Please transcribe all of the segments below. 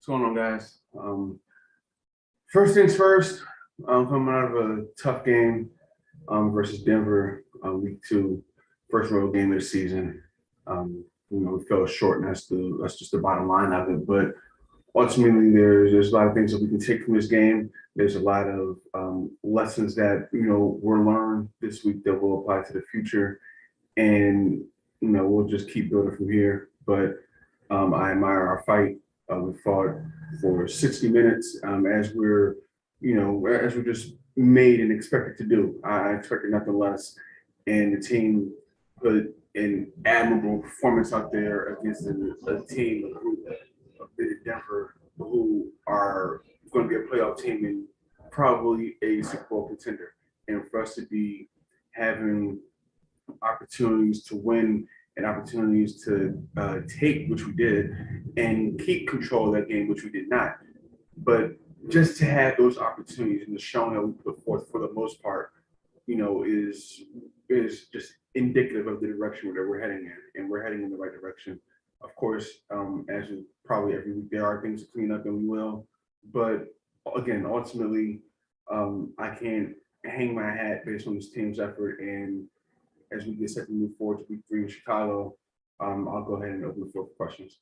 What's going on, guys? First things first, coming out of a tough game versus Denver, week two, first road game of the season. We fell short, and that's just the bottom line of it. But ultimately, there's a lot of things that we can take from this game. There's a lot of lessons that were learned this week that will apply to the future, and we'll just keep building from here. But I admire our fight. We fought for 60 minutes, as we're just made and expected to do. I expected nothing less, and the team put an admirable performance out there against a team, a group of Denver, who are going to be a playoff team and probably a Super Bowl contender. And for us to be having opportunities to win and opportunities to take, which we did, and keep control of that game, which we did not. But just to have those opportunities and the showing that we put forth for the most part, is just indicative of the direction that we're heading in, and we're heading in the right direction. Of course, as with probably every week, there are things to clean up, and we will. But again, ultimately, I can't hang my hat based on this team's effort. And as we get set to move forward to week three in Chicago, I'll go ahead and open the floor for questions.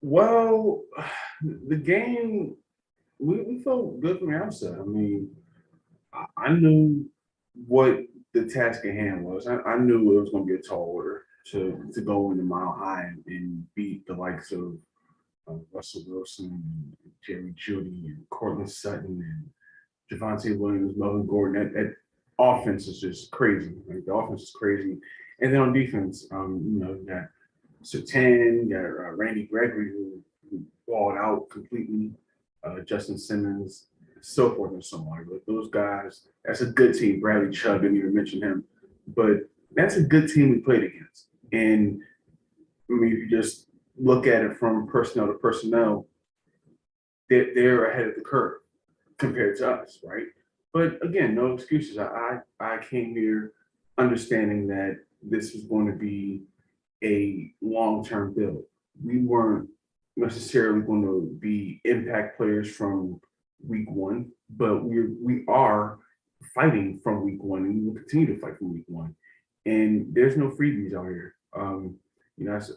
Well, the game, we felt good from the outset. I mean, I knew what the task at hand was. I knew it was going to be a tall order to go into Mile High and beat the likes of Russell Wilson, and Jerry Jeudy, and Cortland Sutton, and Javonte Williams, Melvin Gordon. That offense is just crazy. Like, the offense is crazy. And then on defense, you got Surtain, you got Randy Gregory, who balled out completely, Justin Simmons, so forth and so on. But those guys, that's a good team. Bradley Chubb, didn't even mention him. But that's a good team we played against. And I mean, if you just look at it from personnel to personnel, they're ahead of the curve compared to us, right? But again, no excuses. I came here understanding that this was going to be a long-term build. We weren't necessarily going to be impact players from week one, but we are fighting from week one, and we will continue to fight from week one. And there's no freebies out here. That's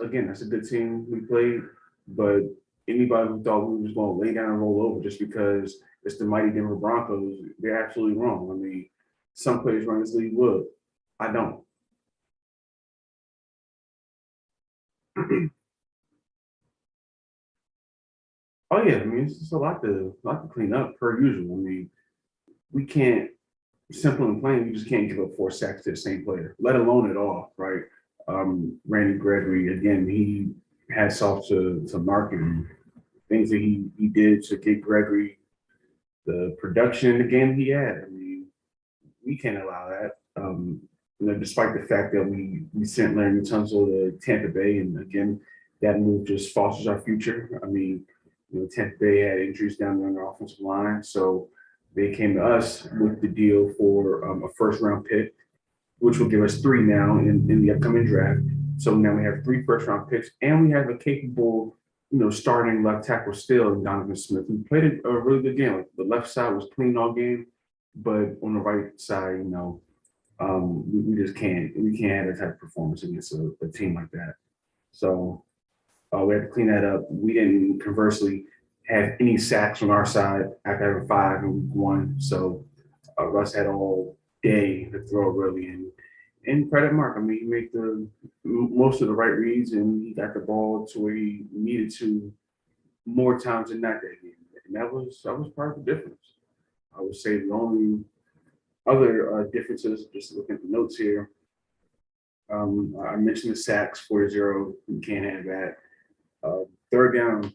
a good team we played, but anybody who thought we was going to lay down and roll over just because it's the mighty Denver Broncos, they're absolutely wrong. I mean, some players run this league would. I don't. Oh yeah, I mean, it's just a lot to clean up per usual. I mean, we can't, simple and plain, we just can't give up 4 sacks to the same player, let alone at all, right? Randy Gregory, again, he hats off to Mark and things that he did to get Gregory the production in the game he had. I mean, we can't allow that. Despite the fact that we sent Larry Tunsil to Tampa Bay, and again, that move just fosters our future. I mean, Tampa Bay had injuries down there on their offensive line, so they came to us with the deal for a first-round pick, which will give us 3 now in the upcoming draft. So now we have 3 first-round picks, and we have a capable, starting left tackle still in Donovan Smith. We played a really good game. Like, the left side was clean all game, but on the right side, we just can't have that type of performance against a team like that. So we had to clean that up. We didn't conversely have any sacks on our side after having 5 in week one. So Russ had all day to throw really, and credit Mark. I mean, he made the most of the right reads, and he got the ball to where he needed to more times than not that game. And that was part of the difference. I would say the only other differences, just looking at the notes here, I mentioned the sacks, 4-0. You can't have that. Third down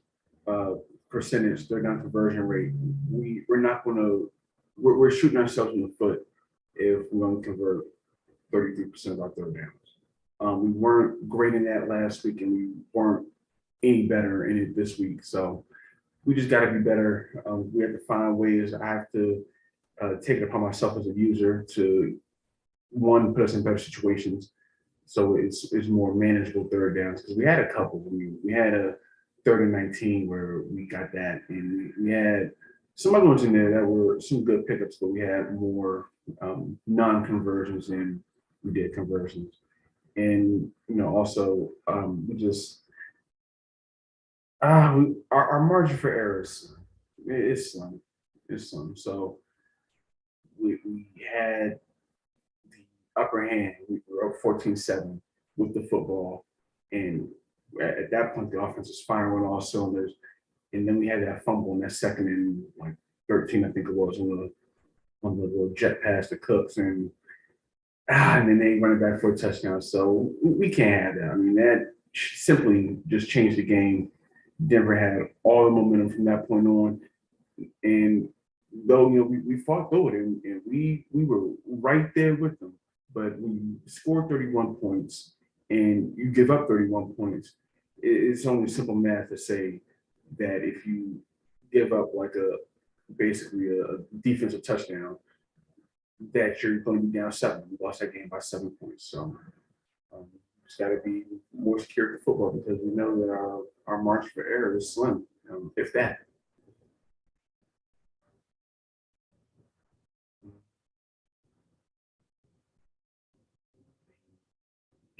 percentage, third down conversion rate. We're not going to. We're shooting ourselves in the foot if we're going to convert 33% of our third downs. We weren't great in that last week, and we weren't any better in it this week. So we just got to be better. We have to find ways. I have to take it upon myself as a user to, one, put us in better situations, So it's more manageable third downs because we had a couple. We had a 30-19 where we got that, and we had some other ones in there that were some good pickups, but we had more non-conversions than we did conversions. And also we just our margin for errors is slim. It's slim. So we had the upper hand. We were up 14-7 with the football. And at that point, the offense was firing on all cylinders. And then we had that fumble in that second and like 13, I think it was, on the little jet pass to Cooks. And then they run it back for a touchdown. So we can't have that. I mean, that simply just changed the game. Denver had all the momentum from that point on. And though we fought through it and we were right there with them, but when you score 31 points and you give up 31 points, it's only simple math to say that if you give up like basically a defensive touchdown, that you're going to be down 7. We lost that game by 7 points. So just got to be more secure in football because we know that our margin for error is slim, if that.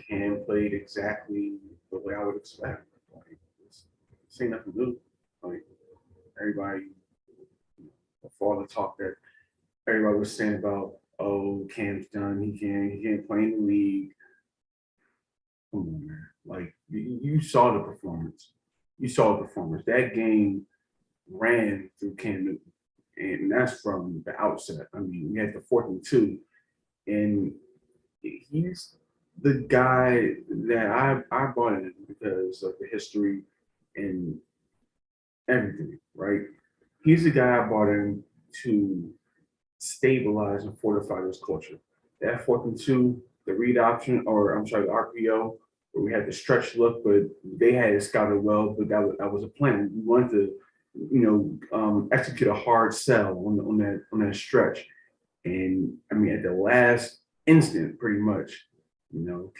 Cam played exactly the way I would expect. Like, it's ain't nothing new. Like everybody, for all the talk that everybody was saying about, oh, Cam's done. He can't play in the league. Come on, man. Like you saw the performance. You saw the performance. That game ran through Cam Newton, and that's from the outset. I mean, we had the 4th and 2, and he's the guy that I bought in because of the history and everything, right? He's the guy I bought in to stabilize and fortify this culture. That 4th and 2, the read option, or I'm sorry, the RPO, where we had the stretch look, but they had it scouted well, but that was a plan. We wanted to, execute a hard sell on that stretch. And I mean, at the last instant, pretty much,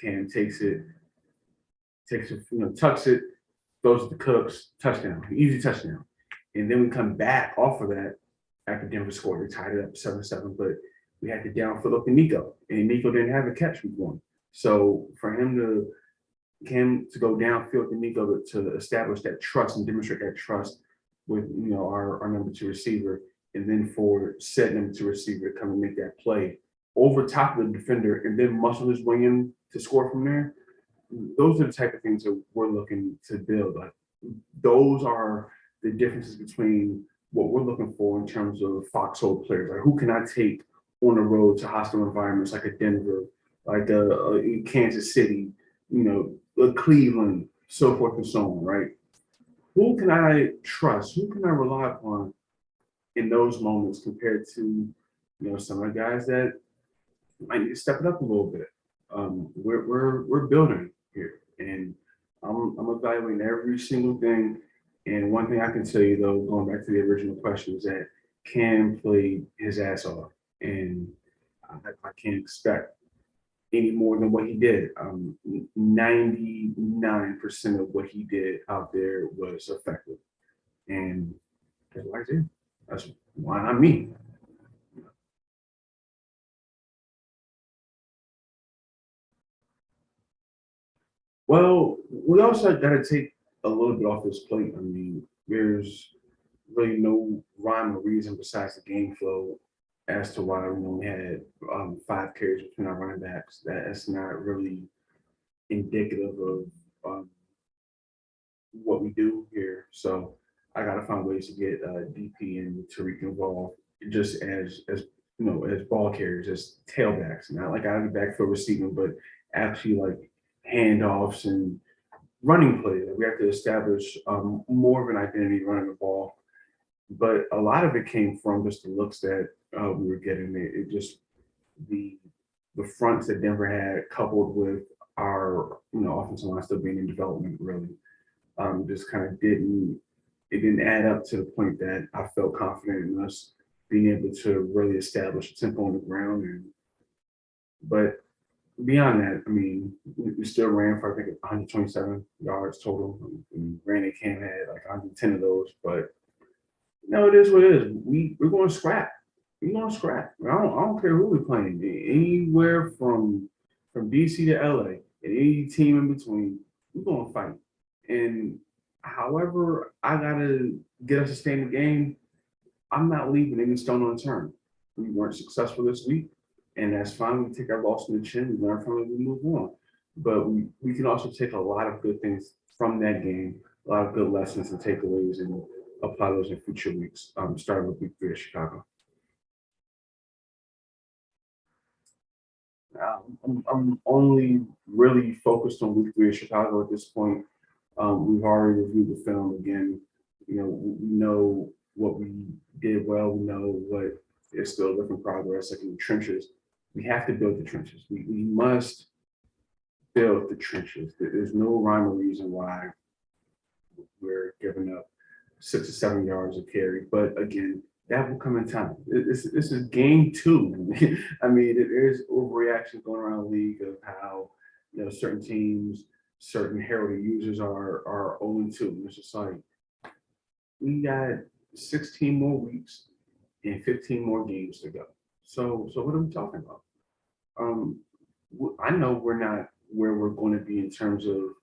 Cam tucks it, throws it to Cooks, touchdown, easy touchdown. And then we come back off of that after Denver scored. We tied it up 7-7, but we had to downfield up to Nico, and Nico didn't have a catch week 1. So for Cam to go downfield to Nico to establish that trust and demonstrate that trust with our number 2 receiver, and then for said number 2 receiver to come and make that play over top of the defender and then muscle his way in to score from there. Those are the type of things that we're looking to build. Like those are the differences between what we're looking for in terms of foxhole players. Like who can I take on the road to hostile environments like a Denver, like a Kansas City, a Cleveland, so forth and so on, right? Who can I trust? Who can I rely upon in those moments compared to, some of the guys that might need to step it up a little bit. We're building here, and I'm evaluating every single thing. And one thing I can tell you though, going back to the original question, is that Cam played his ass off, and I can't expect any more than what he did. 99% of what he did out there was effective, and that's why I did. That's why I'm me. Well, we also got to take a little bit off his plate. I mean, there's really no rhyme or reason besides the game flow as to why we only had 5 carries between our running backs. That's not really indicative of um, what we do here. So I got to find ways to get DP and Tariq involved, just as ball carriers, as tailbacks, not like out of the backfield receiving, but actually like handoffs and running plays. We have to establish more of an identity running the ball. But a lot of it came from just the looks that we were getting. It just the the fronts that Denver had, coupled with our offensive line still being in development, really just kind of didn't add up to the point that I felt confident in us being able to really establish a tempo on the ground. But beyond that, I mean, we still ran for I think 127 yards total. And Randy Cam had like 110 of those, but no, it is what it is. We're going to scrap. We're going to scrap. I don't care who we're playing. Anywhere from DC to LA, and any team in between, we're going to fight. And however I gotta get us to stay in the game, I'm not leaving any stone unturned. We weren't successful this week, and that's fine. We take our loss in the chin, we learn from it, we move on. But we can also take a lot of good things from that game, a lot of good lessons and takeaways, and apply those in future weeks, starting with week 3 of Chicago. I'm only really focused on week 3 of Chicago at this point. We've already reviewed the film again. We know what we did well. We know what is still a different progress, like in the trenches. We have to build the trenches. We must build the trenches. There's no rhyme or reason why we're giving up 6 or 7 yards of carry. But again, that will come in time. This is game 2. I mean, there's overreaction going around the league of how certain teams, certain heralded users are 0-2. It's just like we got 16 more weeks and 15 more games to go. So what are we talking about? Um, I know we're not where we're going to be in terms of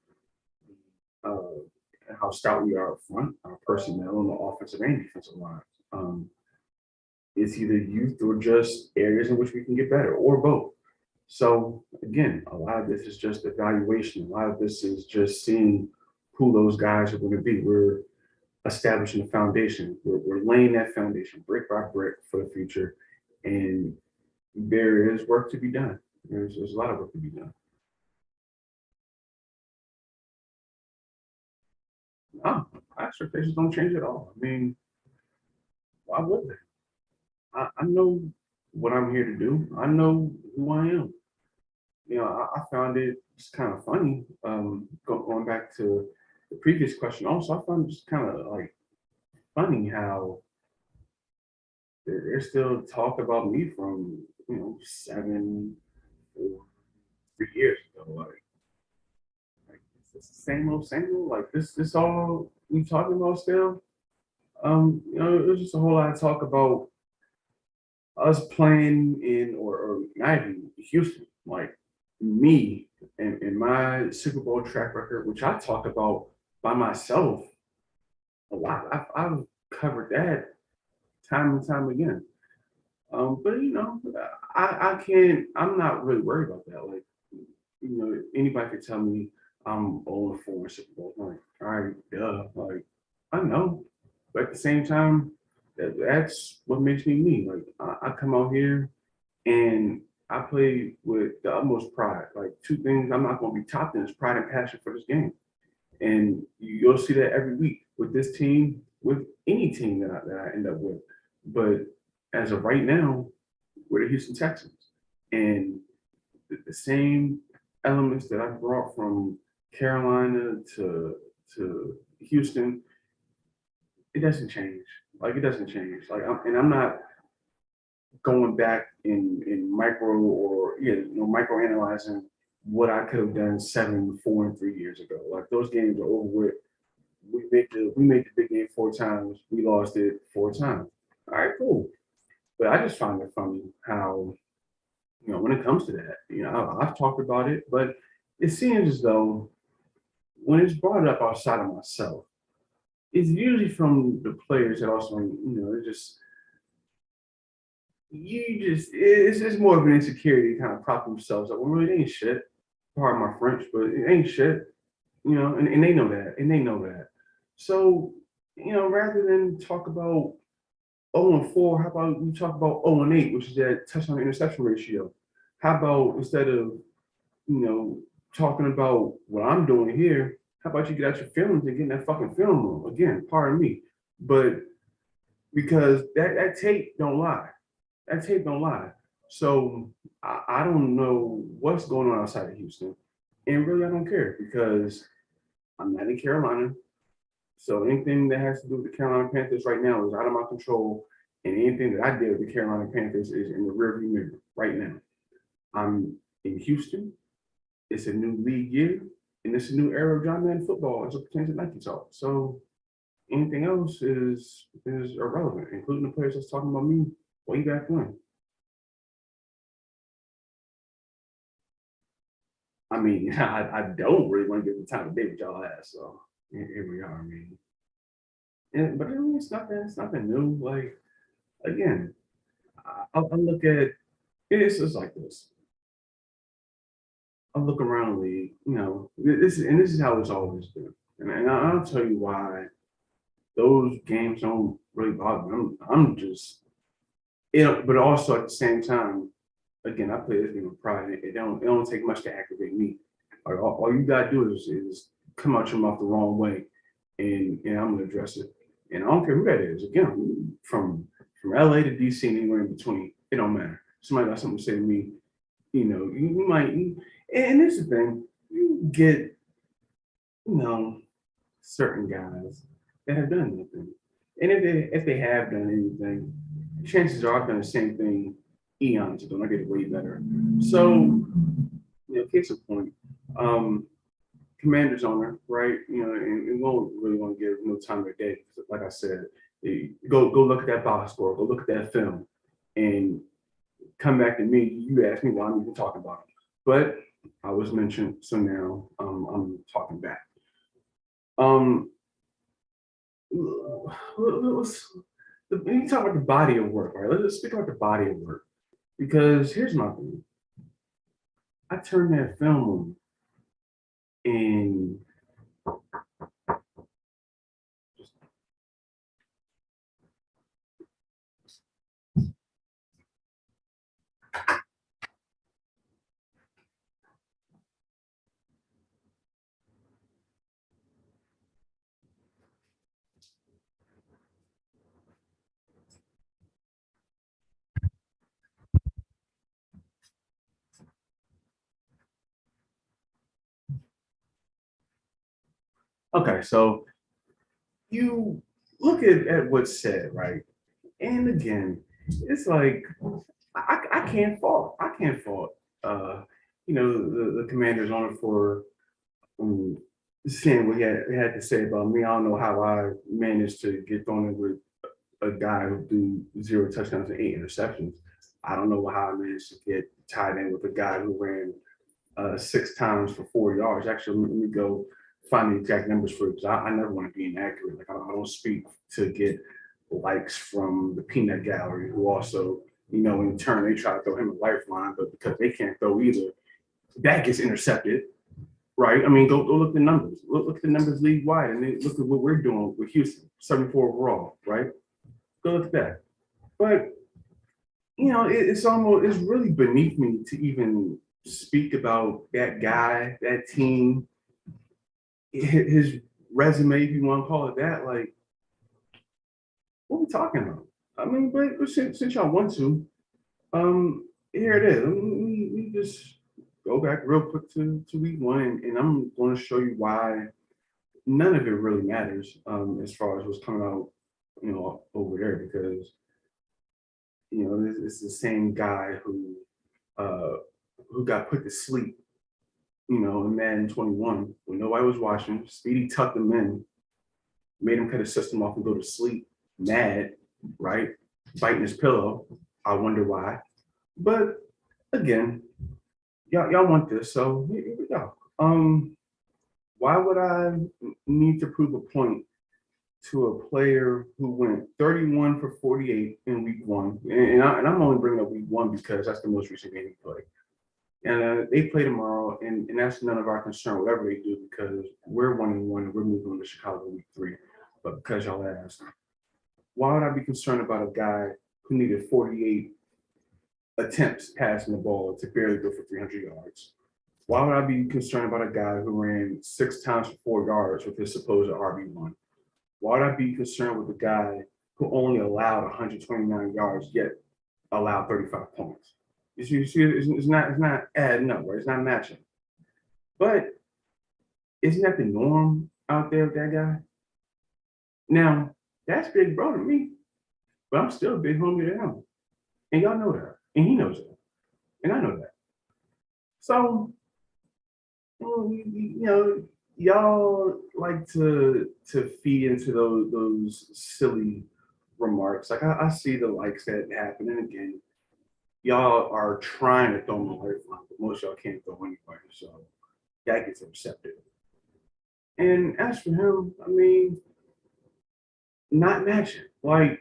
how stout we are up front, our personnel on the offensive and defensive line. Um, it's either youth or just areas in which we can get better, or both. So again, a lot of this is just evaluation. A lot of this is just seeing who those guys are going to be. We're establishing a foundation. We're laying that foundation brick by brick for the future, and there is work to be done. There's a lot of work to be done. No, my expectations don't change at all. I mean, why would they? I know what I'm here to do. I know who I am. I found it just kind of funny. Going back to the previous question, also, I found it just kind of like funny how there's still talk about me from 7 or 3 years ago. Like it's the same old, same old. Like this all we talking about still. It was just a whole lot of talk about us playing in or not even Houston, like me and my Super Bowl track record, which I talk about by myself a lot. I've covered that time and time again. But I can't. I'm not really worried about that. Like, anybody could tell me I'm 0-4 in Super Bowl. I'm like, all right, duh. Like, I know, but at the same time, that's what makes me me. Like, I come out here and I play with the utmost pride. Like, two things I'm not going to be topped in is pride and passion for this game. And you'll see that every week with this team, with any team that I end up with. But as of right now, we're the Houston Texans. And the same elements that I brought from Carolina to Houston, it doesn't change. Like it doesn't change. I'm not going back in micro or micro analyzing what I could have done 7, 4, and 3 years ago. Like those games are over with. We made the big game 4 times. We lost it 4 times. All right, cool. But I just find it funny how when it comes to that, I've talked about it, but it seems as though when it's brought up outside of myself, it's usually from the players that also, it's just it's more of an insecurity kind of prop themselves up. Well, really, it ain't shit. Pardon my French, but it ain't shit. And they know that, and they know that. So, rather than talk about 0-4, how about we talk about 0-8, which is that touchdown interception ratio? How about instead of you know, talking about what I'm doing here, how about you get out your feelings and get in that fucking film room? Again, pardon me. But because that tape don't lie. That tape don't lie. So I don't know what's going on outside of Houston. And really I don't care because I'm not in Carolina. So anything that has to do with the Carolina Panthers right now is out of my control. And anything that I did with the Carolina Panthers is in the rearview mirror right now. I'm In Houston, it's a new league year, and it's a new era of John Madden football as it pertains to Nike talk. So anything else is irrelevant, including the players that's talking about me way back when. I mean, I don't really want to give the time of day with y'all ass. So here we are. I mean, but I mean, it's nothing new. Like again, I look at it's just like this. I look around the league, this is how it's always been, and I'll tell you why those games don't really bother me. I'm just, but also at the same time, again, I play this game with pride. It don't take much to activate me. Like, all you gotta do is come out your mouth the wrong way, and I'm gonna address it. And I don't care who that is. Again, from LA to DC and anywhere in between, it don't matter. Somebody got something to say to me, you might, and this is the thing, you get, you know, certain guys that have done nothing. And if they have done anything, chances are I've done the same thing eons ago. I get it way better. So, case in point, um, Commander's owner, right? And we won't really want to give no time of day. Like I said, go look at that box score, go look at that film, and come back to me. You ask me why I'm even talking about it. But I was mentioned, so now I'm talking back. Um, when you talk about the body of work, right? Let's speak about the body of work because here's my thing. I turned that film on, and okay, so you look at what's said, right? And again, it's like I can't fault. I can't fault. Uh, the commander's on it for um, saying what he had to say about me. I don't know how I managed to get thrown in with a guy who threw 0 touchdowns and 8 interceptions. I don't know how I managed to get tied in with a guy who ran 6 times for 4 yards. Actually, let me go find the exact numbers for it because I never want to be inaccurate. Like I don't speak to get likes from the peanut gallery, who also, in turn they try to throw him a lifeline, but because they can't throw either, that gets intercepted. Right? I mean, go look at the numbers. Look at the numbers league wide, and then look at what we're doing with Houston, 74 overall. Right? Go look at that. But it's really beneath me to even speak about that guy, that team, his resume, if you want to call it that. Like, what are we talking about? I mean, but since y'all want to, here it is. We just go back real quick to week one, and I'm going to show you why none of it really matters as far as what's coming out, over there because it's the same guy uh, who got put to sleep, in Madden 21 when nobody was watching. Speedy tucked him in, made him cut his system off and go to sleep, mad, right? Biting his pillow. I wonder why. But again, y'all want this, so here we go. Why would I need to prove a point to a player who went 31 for 48 in week one? And I'm only bringing up week one because that's the most recent game he played. And they play tomorrow, and that's none of our concern, whatever they do, because we're 1-1 and we're moving on to Chicago week three. But because y'all asked, why would I be concerned about a guy who needed 48 attempts passing the ball to barely go for 300 yards? Why would I be concerned about a guy who ran 6 times for 4 yards with his supposed RB1? Why would I be concerned with a guy who only allowed 129 yards yet allowed 35 points? You see, it's not adding up, right? It's not matching. But isn't that the norm out there with that guy? Now, that's big bro to me, but I'm still a big homie to him. And y'all know that. And he knows that. And I know that. So, y'all like to feed into those silly remarks. Like I see the likes that happen, and again, y'all are trying to throw me away from, but most y'all can't throw anybody. So that gets accepted. And as for him, I mean, not matching. Like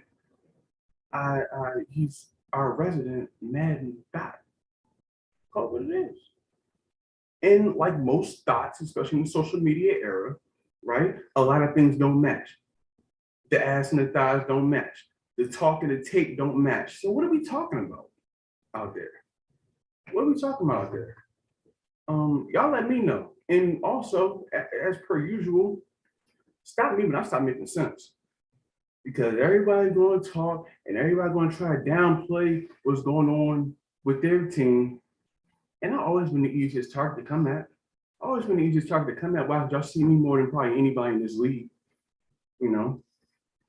he's our resident Madden dot. Call it what it is. And like most thoughts, especially in the social media era, right? A lot of things don't match. The ass and the thighs don't match. The talk and the tape don't match. So what are we talking about out there? What are we talking about out there? Y'all let me know. And also, as per usual, stop me when I stop making sense. Because everybody's going to talk and everybody's going to try to downplay what's going on with their team. And I've always been the easiest target to come at. Always been the easiest target to come at. Wow, y'all see me more than probably anybody in this league. You know,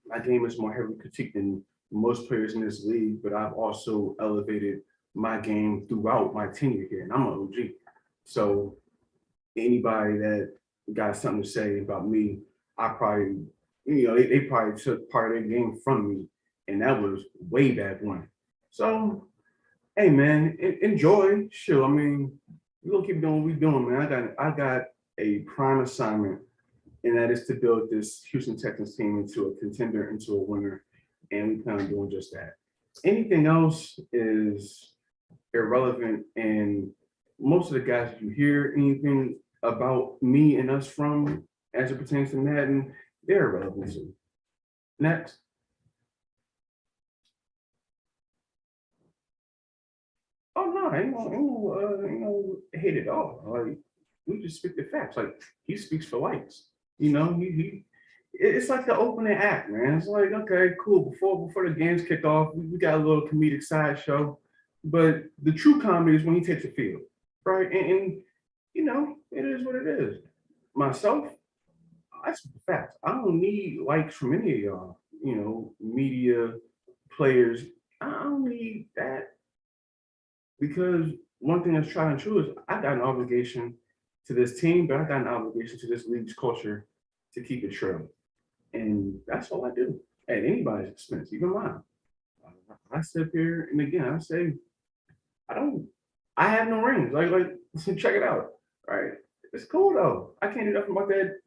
my game is more heavily critiqued than most players in this league, but I've also elevated my game throughout my tenure here, and I'm an OG. So anybody that got something to say about me, I probably, they probably took part of their game from me, and that was way back when. So, hey man, enjoy. Sure, I mean, we're gonna keep doing what we're doing, man. I got a prime assignment, and that is to build this Houston Texans team into a contender, into a winner, and we plan on doing just that. Anything else is irrelevant, and most of the guys that you hear anything about me and us from as it pertains to Madden, they're irrelevant to. Next. Oh no, hate at all. Like we just speak the facts. Like he speaks for likes. It's like the opening act, man. It's like, okay, cool. Before the games kick off, we got a little comedic sideshow. But the true comedy is when he takes the field, right? And it is what it is. Myself, I speak the facts. I don't need likes from any of y'all, media players. I don't need that because one thing that's tried and true is I got an obligation to this team, but I got an obligation to this league's culture to keep it true. And that's all I do at anybody's expense, even mine. I sit here and again I say I don't I have no rings. Like check it out. Right. It's cool though. I can't do nothing about that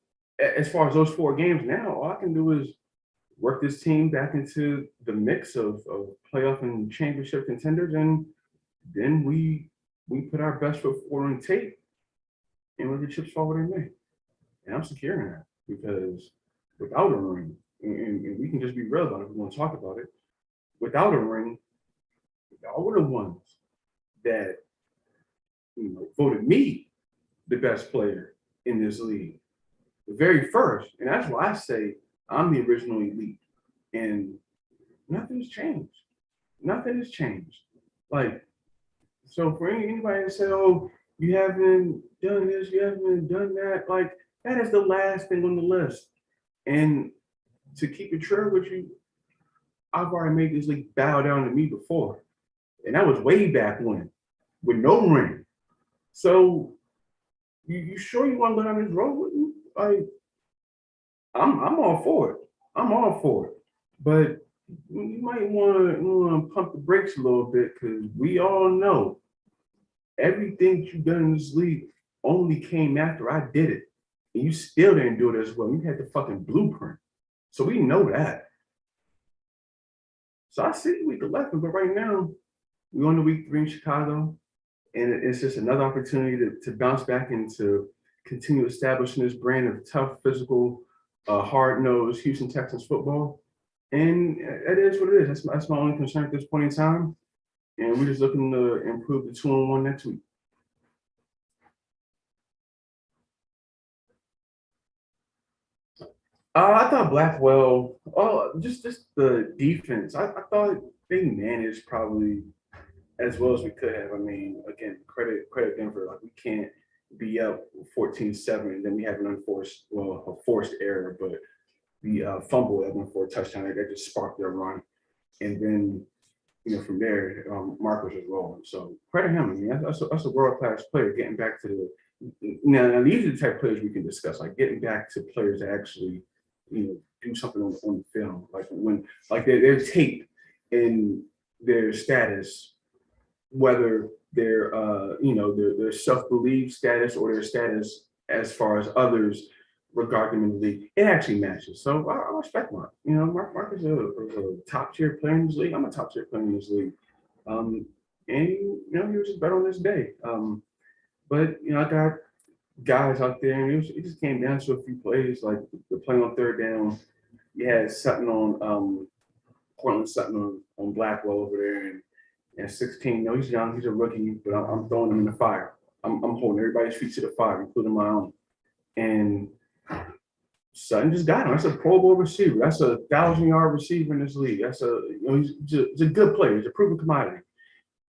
as far as those 4 games now. All I can do is work this team back into the mix of playoff and championship contenders, and then we put our best foot forward on tape and let the chips fall where they may. And I'm securing that because without a ring, and we can just be real about it if we want to talk about it, without a ring, y'all were the ones that voted me the best player in this league. The very first. And that's why I say I'm the original elite. And nothing's changed. Nothing has changed. Like, so for anybody to say, oh, you haven't done this, you haven't done that, like that is the last thing on the list. And to keep it true with you, I've already made this league bow down to me before. And that was way back when, with no ring. So you sure you want to go down this road with me? Like, I'm all for it. I'm all for it. But you might want to pump the brakes a little bit because we all know everything you've done in this league only came after I did it. And you still didn't do it as well. You had the fucking blueprint. So we know that. So I see week 11, but right now we're on the week 3 in Chicago. And it's just another opportunity to bounce back and to continue establishing this brand of tough, physical, hard-nosed Houston Texans football. And it is what it is. That's my only concern at this point in time. And we're just looking to improve the 2-1 next week. I thought Blackwell, just the defense. I thought they managed probably as well as we could have. I mean, again, credit Denver. Like we can't be up 14-7 and then we have an a forced error, but the fumble that went for a touchdown that just sparked their run. And then from there, Marcus was rolling. So credit him. I mean, that's a world class player. Getting back to now these are the type of players we can discuss. Like getting back to players that actually, do something on the film. Like when like they're taped in their status, whether their self-belief status or their status as far as others regard them in the league, it actually matches. So I respect Mark. Mark is a top tier player in this league. I'm a top tier player in this league. Um, and he was just better on this day. But I got guys out there, and it just came down to a few plays, like the play on third down. You had Sutton on Cortland Sutton on Blackwell over there, and 16. He's young, he's a rookie, but I'm throwing him in the fire. I'm holding everybody's feet to the fire, including my own. And Sutton just got him. That's a Pro Bowl receiver. That's a 1,000-yard receiver in this league. That's he's a good player. He's a proven commodity.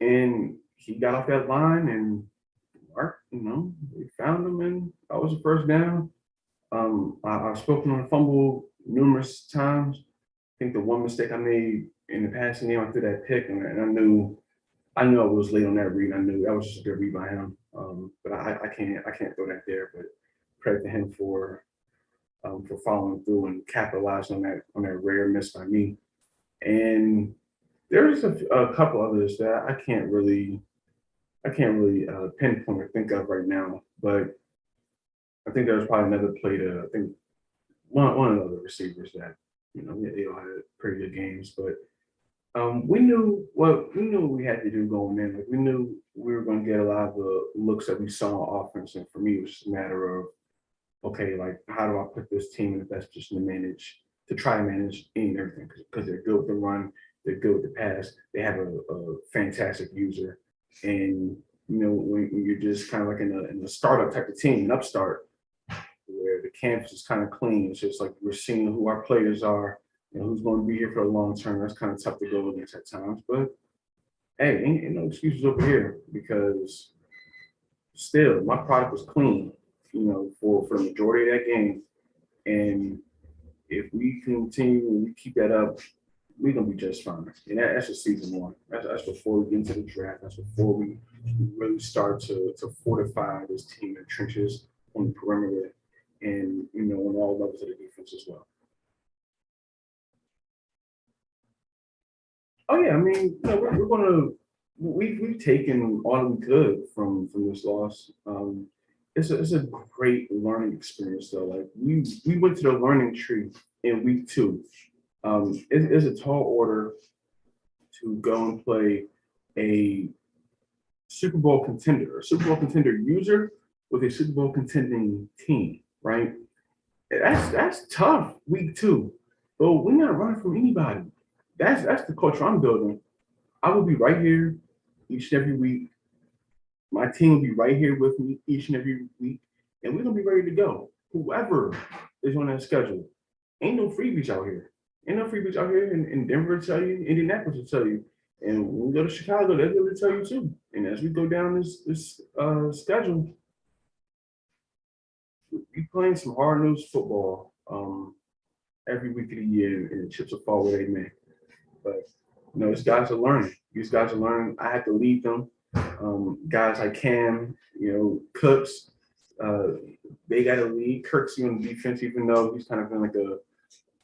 And he got off that line, and Mark, we found him, and that was the first down. I've spoken on a fumble numerous times. I think the one mistake I made in the passing game, I threw that pick, and I knew I was late on that read. I knew that was just a good read by him. But I can't throw that there. But credit to him for following through and capitalizing on that rare miss by me. And there's a couple others that I can't really pinpoint or think of right now. But I think there was probably another play to I think one of the other receivers that they all had pretty good games, but we knew what we had to do going in. Like we knew we were going to get a lot of the looks that we saw on offense, and for me, it was just a matter of okay, like how do I put this team in the best position to try to manage any and everything because they're good with the run, they're good with the pass, they have a fantastic user, and when you're just kind of like in a startup type of team, an upstart, where the campus is kind of clean. It's just like we're seeing who our players are, who's going to be here for the long term. That's kind of tough to go against at times. But hey, ain't no excuses over here because still my product was clean, for the majority of that game. And if we continue and we keep that up, we're gonna be just fine. And that's just season one. That's before we get into the draft. That's before we really start to fortify this team in the trenches on the perimeter and on all levels of the defense as well. Oh yeah, I mean, we're gonna we've taken all we could from this loss. It's a great learning experience though. Like we went to the learning tree in week 2. It's a tall order to go and play a Super Bowl contender, a Super Bowl contender user with a Super Bowl contending team, right? That's tough. Week 2, but we're not running from anybody. That's the culture I'm building. I will be right here each and every week. My team will be right here with me each and every week, and we're gonna be ready to go. Whoever is on that schedule, ain't no freebies out here. Ain't no freebies out here in Denver to tell you, Indianapolis to tell you, and when we go to Chicago, they'll be able to tell you too. And as we go down this schedule, we playing some hard-nosed football every week of the year, and the chips will fall where they may. But these guys are learning. These guys are learning. I have to lead them. Guys like Cam, Cooks, they got to lead. Kirksey on the defense, even though he's kind of in like a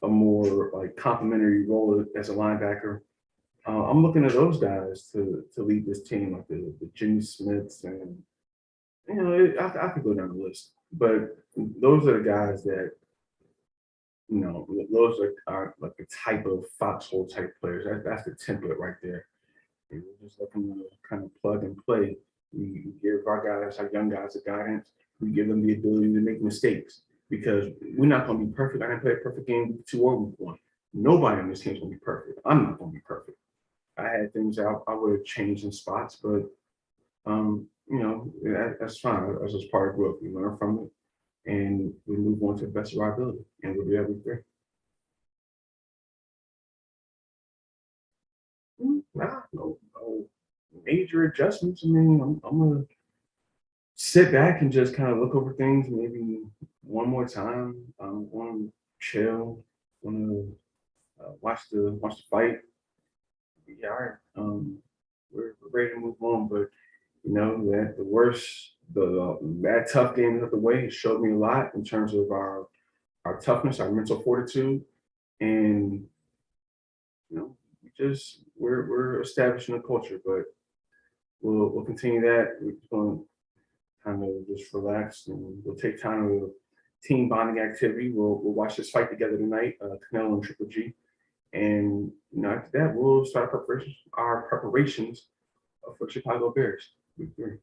more like complimentary role as a linebacker. I'm looking at those guys to lead this team, like the Jimmy Smiths, and I could go down the list. But those are the guys that those are like the type of foxhole type players. That's the template right there. And we're just looking to kind of plug and play. We give our young guys, the guidance. We give them the ability to make mistakes because we're not going to be perfect. I didn't play a perfect game week 2 or week 1. Nobody on this team is going to be perfect. I'm not going to be perfect. I had things I would have changed in spots, but that's fine. That's just part of growth. We learn from it, and we move on to the best of our ability, and we'll do that week 3. Nah, no major adjustments. I mean, I'm gonna sit back and just kind of look over things maybe one more time. I'm going to chill, want to watch the fight, Yeah, all right. We're ready to move on, but that the worst, that tough game is out the way. It showed me a lot in terms of our toughness, our mental fortitude, and we're establishing a culture, but we'll continue that. We're just going to kind of just relax, and we'll take time with team bonding activity. We'll watch this fight together tonight, Canelo and Triple G, and after that we'll start preparations for Chicago Bears. Week 3.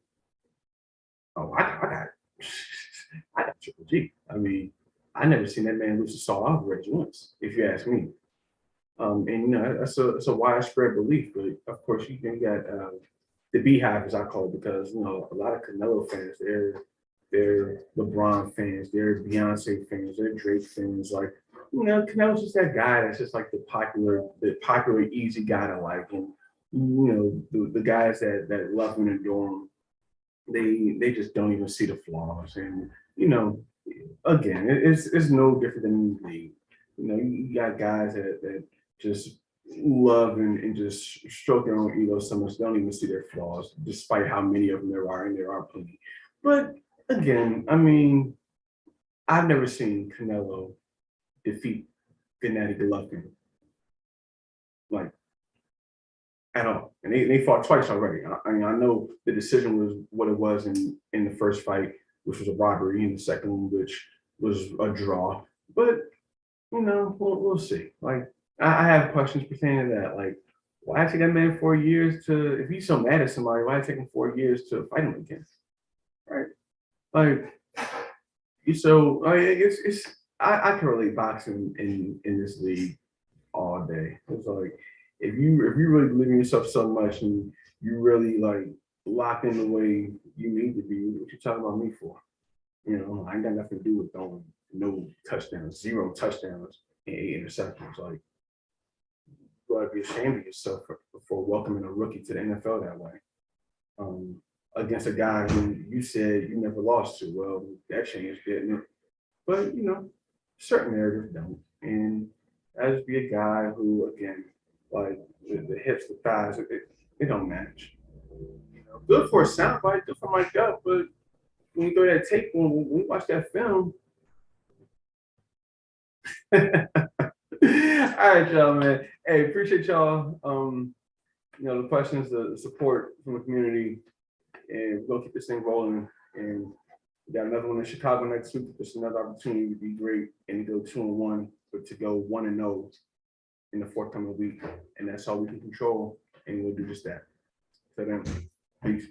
Oh, I got Triple G. I mean, I never seen that man lose to Saul Alvarez once, if you ask me. And that's a widespread belief, but of course you got the Beehive, as I call it, because a lot of Canelo fans, they're LeBron fans, they're Beyonce fans, they're Drake fans. Like, Canelo's just that guy that's just like the popular easy guy to like, and the guys that love him and adore him, they just don't even see the flaws, and again, it's no different than me. You got guys that just love and just stroke their own ego so much they don't even see their flaws, despite how many of them there are, and there are plenty. But again, I mean, I've never seen Canelo defeat Gennady Golovkin, like, at all. And they fought twice already. I mean, I know the decision was what it was in the first fight, which was a robbery, and the second one, which was a draw. But we'll see. Like, I have questions pertaining to that. Like, why take that man 4 years to, if he's so mad at somebody, why take him 4 years to fight him again? Right? Like, so I mean, I can relate boxing in this league all day. It's like, if you really believe in yourself so much and you really like lock in the way you need to be, what you talking about me for? I ain't got nothing to do with throwing no touchdowns, 0 touchdowns, and 8 interceptions. Like, you ought to be ashamed of yourself for welcoming a rookie to the NFL that way. Um, Against a guy who you said you never lost to. Well, that changed, didn't it? But certain narratives don't. And I just be a guy who, again, like the hips, the thighs, it don't match. Good for a soundbite, good for my gut, but when you throw that tape when we watch that film. All right, y'all, man. Hey, appreciate y'all. The questions, the support from the community, and we're gonna keep this thing rolling. And we got another one in Chicago next week. Just another opportunity to be great and to go 2-1, but to go 1-0 in the forthcoming week. And that's all we can control, and we'll do just that. So then, peace.